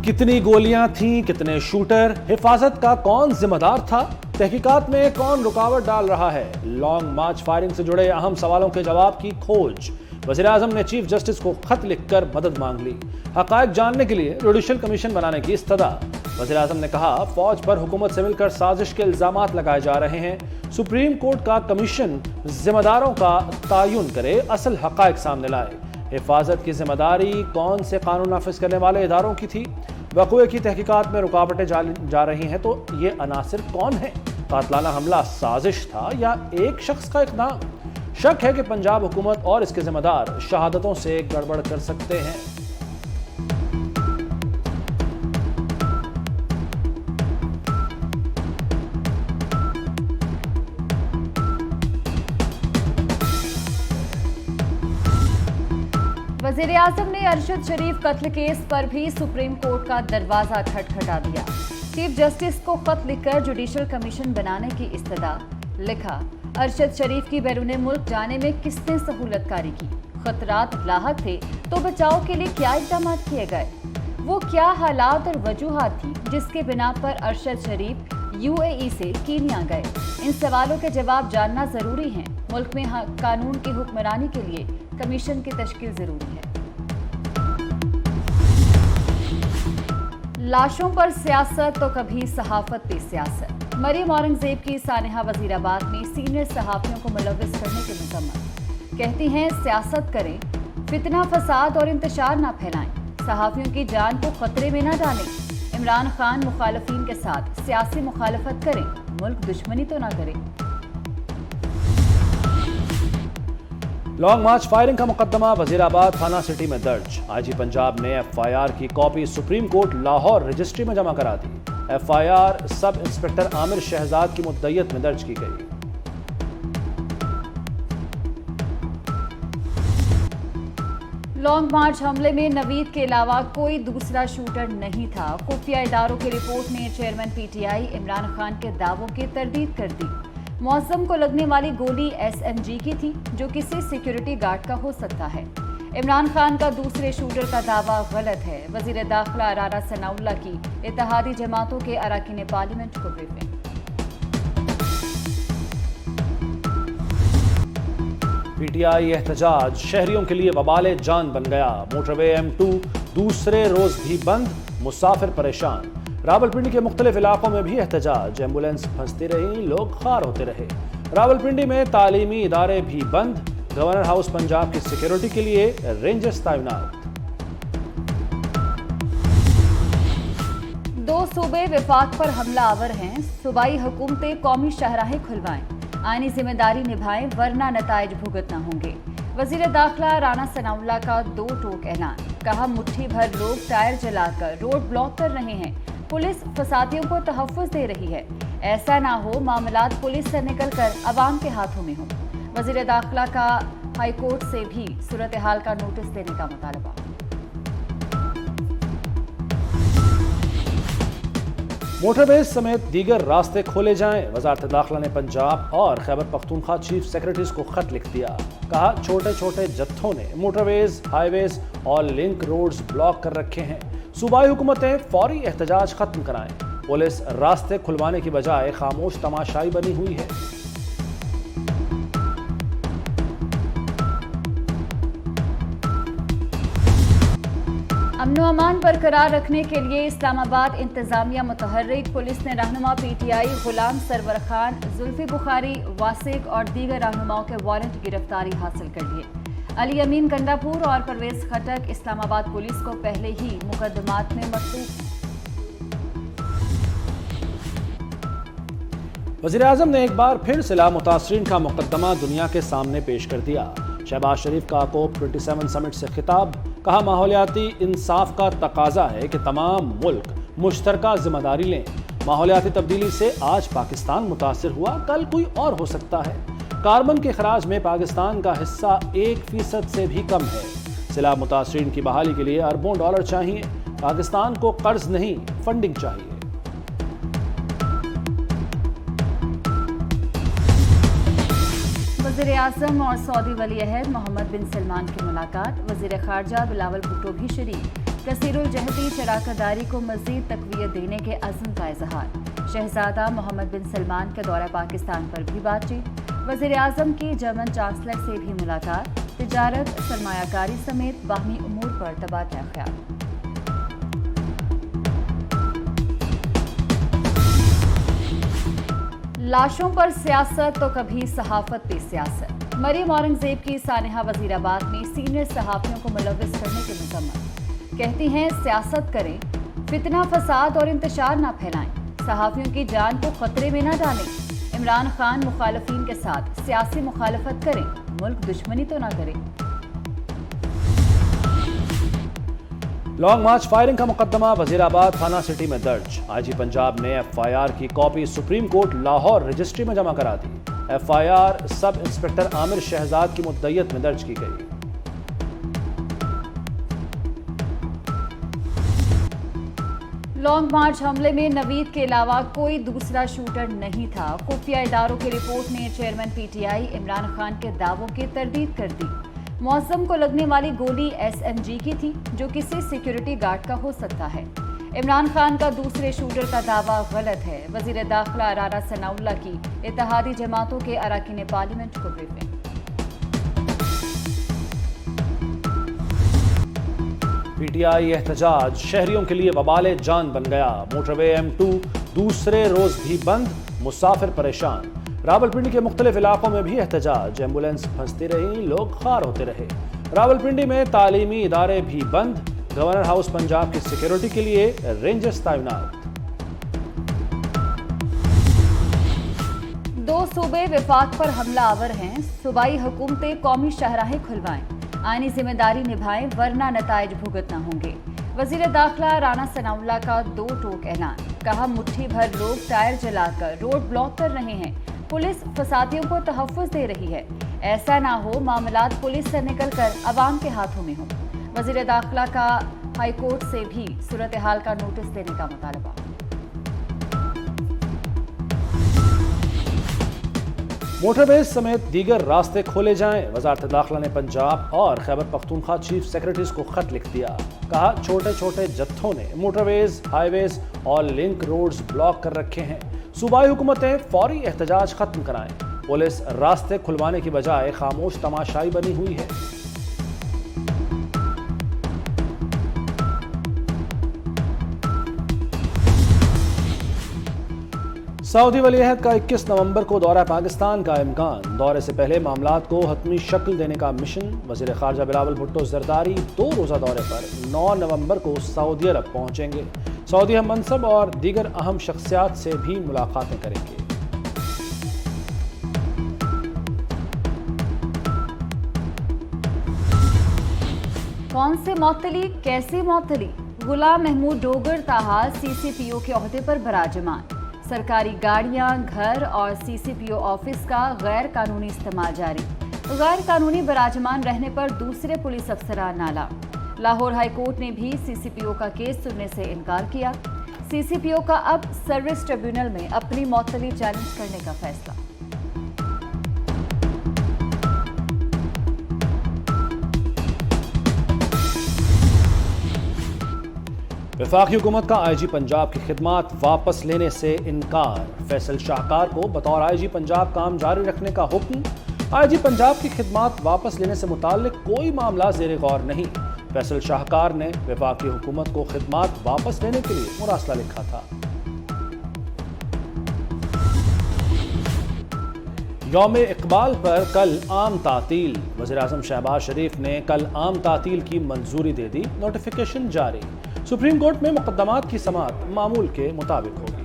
कितनी गोलियां थीं, कितने शूटर, हिफाजत का कौन जिम्मेदार था, तहकीकात में कौन रुकावट डाल रहा है, लॉन्ग मार्च फायरिंग से जुड़े अहम सवालों के जवाब की खोज। वज़ीर-ए-आज़म ने चीफ जस्टिस को खत लिखकर मदद मांग ली। हक़ाइक़ जानने के लिए जुडिशल कमीशन बनाने की इस्तदा। वज़ीर-ए-आज़म ने कहा, फौज पर हुकूमत से मिलकर साजिश के इल्ज़ामात लगाए जा रहे हैं। सुप्रीम कोर्ट का कमीशन जिम्मेदारों का तयन करे, असल हक़ाइक़ सामने लाए। हिफाजत की जिम्मेदारी कौन से कानून नाफिज करने वाले इदारों की थी? वक़ूए की तहकीकात में रुकावटें जा रही हैं तो ये अनासिर कौन है? कातलाना हमला साजिश था या एक शख्स का इक़दाम? शक है कि पंजाब हुकूमत और इसके जिम्मेदार शहादतों से गड़बड़ कर सकते हैं। वज़ीर-ए-आज़म ने अरशद शरीफ कत्ल केस पर भी सुप्रीम कोर्ट का दरवाजा खटखटा दिया। चीफ जस्टिस को खत लिखकर जुडिशल कमीशन बनाने की इस्तदा। लिखा, अरशद शरीफ की बैरून मुल्क जाने में किसने सहूलतकारी की? खतरात लाहक थे तो बचाव के लिए क्या इक़दाम किए गए? वो क्या हालात और वजूहात थी जिसके बिना पर अरशद शरीफ UAE से कीनिया गए? इन सवालों के जवाब जानना जरूरी है। मुल्क में कानून की हुक्मरानी के लिए कमीशन की तश्कील जरूरी है। लाशों पर सियासत तो कभी सहाफत पे सियासत। मरियम औरंगजेब की सानिहा वजीराबाद में सीनियर सहाफियों को मुलव्विस करने की मजम्मत। कहती हैं, सियासत करें, फितना फसाद और इंतशार ना फैलाएं, सहाफियों की जान को खतरे में ना डालें। इमरान खान मुखालफीन के साथ सियासी मुखालफत करें, मुल्क दुश्मनी तो ना करें। लॉन्ग मार्च फायरिंग का मुकदमा वजीराबाद थाना सिटी में दर्ज। IG पंजाब ने FIR की copy supreme court Lahore registry में जमा करा दी। FIR सब इंस्पेक्टर आमिर शहजाद की मुद्दयत में दर्ज की गई। लॉन्ग मार्च हमले में नवीद के अलावा कोई दूसरा शूटर नहीं था। खुफिया इदारों की रिपोर्ट ने चेयरमैन PTI इमरान खान के दावों की तरदीद कर दी। मौसम को लगने वाली गोली SMG की थी, जो किसी सिक्योरिटी गार्ड का हो सकता है। इमरान खान का दूसरे शूटर का दावा गलत है। वजीर दाखिला राना सनाउल्लाह की इत्तेहादी जमातों के अरकान पार्लियामेंट को ब्रीफिंग। PTI एहतजाज शहरियों के लिए वबाले जान बन गया। मोटरवे M2 दूसरे रोज भी बंद, मुसाफिर परेशान। रावलपिंडी के मुख्तलिफ इलाकों में भी एहतजाज, एम्बुलेंस फंसती रही, लोग खार होते रहे। रावलपिंडी में तालीमी इदारे भी बंद। गवर्नर हाउस पंजाब की सिक्योरिटी के लिए रेंजर्स तैनात। 2 सूबे विफाक पर हमला आवर हैं। सूबाई हुकूमतें कौमी शाहराहें खुलवाएं, आईनी जिम्मेदारी निभाएं, वरना नताइज भुगतना होंगे। वजीर दाखिला राना सनाउल्लाह का 2 टोक ऐलान। कहा, मुट्ठी भर लोग टायर जलाकर रोड ब्लॉक कर रहे हैं, पुलिस फसादियों को तहफ़्फ़ुज़ दे रही है। ऐसा ना हो मामलात पुलिस से निकलकर अवाम के हाथों में हो। वज़ीर दाखिला का हाई कोर्ट से भी सूरत हाल का नोटिस देने का मुतालबा। मोटरवेज समेत दीगर रास्ते खोले जाएं। वज़ारत दाखिला ने पंजाब और खैबर पख्तूनख्वा चीफ सेक्रेटरीज को खत लिख दिया। कहा, छोटे छोटे जत्थों ने मोटरवेज, हाईवेज और लिंक रोड्स ब्लॉक कर रखे हैं। सूबाई हुकूमतें फौरी एहतजाज खत्म कराएं। पुलिस रास्ते खुलवाने की बजाय खामोश तमाशाई बनी हुई है। अमनो अमान बरकरार रखने के लिए इस्लामाबाद इंतजामिया मुतहर्रिक। पुलिस ने रहनुमा PTI गुलाम सरवर खान, जुल्फी बुखारी, वासिक और दीगर रहनुमाओं के वारंट गिरफ्तारी हासिल कर लिए। अली अमीन गंडापुर और परवेज खटक इस्लामाबाद पुलिस को पहले ही मुकदमात में मतलूब। वज़ीर-ए-आज़म ने एक बार फिर सिला मुतासरीन का मुकदमा दुनिया के सामने पेश कर दिया। शहबाज शरीफ का COP27 समिट से खिताब। कहा, माहौलियाती इंसाफ का तकाजा है कि तमाम मुल्क मुश्तरका जिम्मेदारी लें। माहौलियाती तब्दीली से आज पाकिस्तान मुतासिर हुआ, कल कोई और हो सकता है। कार्बन के खराज में पाकिस्तान का हिस्सा 1% से भी कम है। सिला मुतासरीन की बहाली के लिए अरबों डॉलर चाहिए। पाकिस्तान को कर्ज नहीं, फंडिंग चाहिए। वज़ीर-ए-आज़म और सऊदी वली अहद मोहम्मद बिन सलमान की मुलाकात। वज़ीर ख़ारजा बिलावल भुट्टो भी शरीक। कसीरुल जहदी शराकतदारी को मज़ीद तक़वियत देने के अज़्म का इजहार। शहजादा मोहम्मद बिन सलमान के दौरा पाकिस्तान पर भी बातचीत। वज़ीर आज़म की जर्मन चांसलर से भी मुलाकात। तिजारत, सरमायाकारी समेत बाहमी उमूर पर तबादला ख्याल। लाशों पर सियासत तो कभी सहाफत पे सियासत। मरियम औरंगजेब की सानिहा वजीराबाद में सीनियर सहाफ़ियों को मुलव्विस करने की मजम्मत। कहती हैं सियासत करें, फितना, फसाद और इंतशार ना फैलाएं, सहाफ़ियों की जान को खतरे में ना डालें। इमरान खान मुखालफीन के साथ सियासी मुखालफत करें, मुल्क दुश्मनी तो ना करें। लॉन्ग मार्च फायरिंग का मुकदमा वजीराबाद थाना सिटी में दर्ज। आईजी पंजाब ने एफआईआर की copy supreme court Lahore registry में जमा करा दी। FIR sub inspector Aamir Shahzad की मुद्दइयत में दर्ज की गई। लॉन्ग मार्च हमले में नवीद के अलावा कोई दूसरा शूटर नहीं था। खुफिया इदारों की रिपोर्ट ने चेयरमैन पीटीआई इमरान खान के दावों की तरदीद कर दी। मौसम को लगने वाली गोली एसएमजी की थी, जो किसी सिक्योरिटी गार्ड का हो सकता है। इमरान खान का दूसरे शूटर का दावा गलत है। वजीर दाखिला राना सनाउल्लाह की इत्तेहादी जमातों के अरकान पार्लियामेंट को ब्रीफिंग। पीटीआई एहतजाज शहरियों के लिए वबाले जान बन गया। मोटरवे M2 दूसरे रोज भी बंद, मुसाफिर परेशान। रावलपिंडी के मुख्तलिफ इलाकों में भी एहतजाज, एम्बुलेंस फंसती रही, लोग खार होते रहे। रावलपिंडी में तालीमी इदारे भी बंद। गवर्नर हाउस पंजाब की सिक्योरिटी के लिए रेंजर्स तैनात। 2 सूबे विफाक पर हमला आवर हैं। सूबाई हुकूमतें कौमी शाहराहें खुलवाएं, आईनी जिम्मेदारी निभाएं, वरना नताइज भुगतना होंगे। वजीर दाखिला राना सनाउल्लाह का 2 टोक ऐलान। कहा, मुट्ठी भर लोग टायर जलाकर रोड ब्लॉक कर रहे हैं। पुलिस फसादियों को तहफ़्फ़ुज़ दे रही है। ऐसा ना हो मामलात पुलिस से निकलकर अवाम के हाथों में हो। वजीर दाखिला का हाईकोर्ट से भी सूरत हाल का नोटिस देने का मुतालबा। मोटरवेज समेत दीगर रास्ते खोले जाएं। वजारत दाखिला ने पंजाब और खैबर पख्तूनख्वा चीफ सेक्रेटरीज को खत लिख दिया। कहा, छोटे छोटे जत्थों ने मोटरवेज, हाईवेज और लिंक रोड्स ब्लॉक कर रखे हैं। सूबाई हुकूमतें फौरी एहतजाज खत्म कराएं। पुलिस रास्ते खुलवाने की बजाय खामोश तमाशाई बनी हुई है। सऊदी वलीअहद का 21 नवंबर को दौरा पाकिस्तान का इम्कान। दौरे से पहले मामलात को हतमी शक्ल देने का मिशन। वजीर खारजा बिलावल भुट्टो जरदारी 2 रोज़ा दौरे पर 9 नवंबर को सऊदी अरब पहुंचेंगे। सऊदी हम मनसब और दीगर अहम शख्सियात से भी मुलाकातें करेंगे। कौन से मौतली, कैसी मौतली? गुलाम महमूद डोगर ताहा सीसीपीओ के ओहदे पर बराजमान। सरकारी गाड़ियां, घर और सीसीपीओ ऑफिस का गैर कानूनी इस्तेमाल जारी। गैर कानूनी बराजमान रहने पर दूसरे पुलिस अफसरान नाला। लाहौर हाई कोर्ट ने भी सीसीपीओ का केस सुनने से इनकार किया। सीसीपीओ का अब सर्विस ट्रिब्यूनल में अपनी मौतली चैलेंज करने का फैसला। वफाकी हुकूमत का आईजी पंजाब की खिदमात वापस लेने से इनकार। फैसल शाहकार को बतौर आईजी पंजाब काम जारी रखने का हुक्म। आईजी पंजाब की खिदमात वापस लेने से मुताल्लिक कोई मामला ज़ेरे गौर नहीं। फैसल शाहकार ने वफाकी हुकूमत को खिदमात वापस लेने के लिए मुरासला लिखा था। यौम इकबाल पर कल आम तातील। वज़ीर आज़म शहबाज शरीफ ने कल आम तातील की मंजूरी दे दी। नोटिफिकेशन जारी। सुप्रीम कोर्ट में मुकदमात की समाअत मामूल के मुताबिक होगी।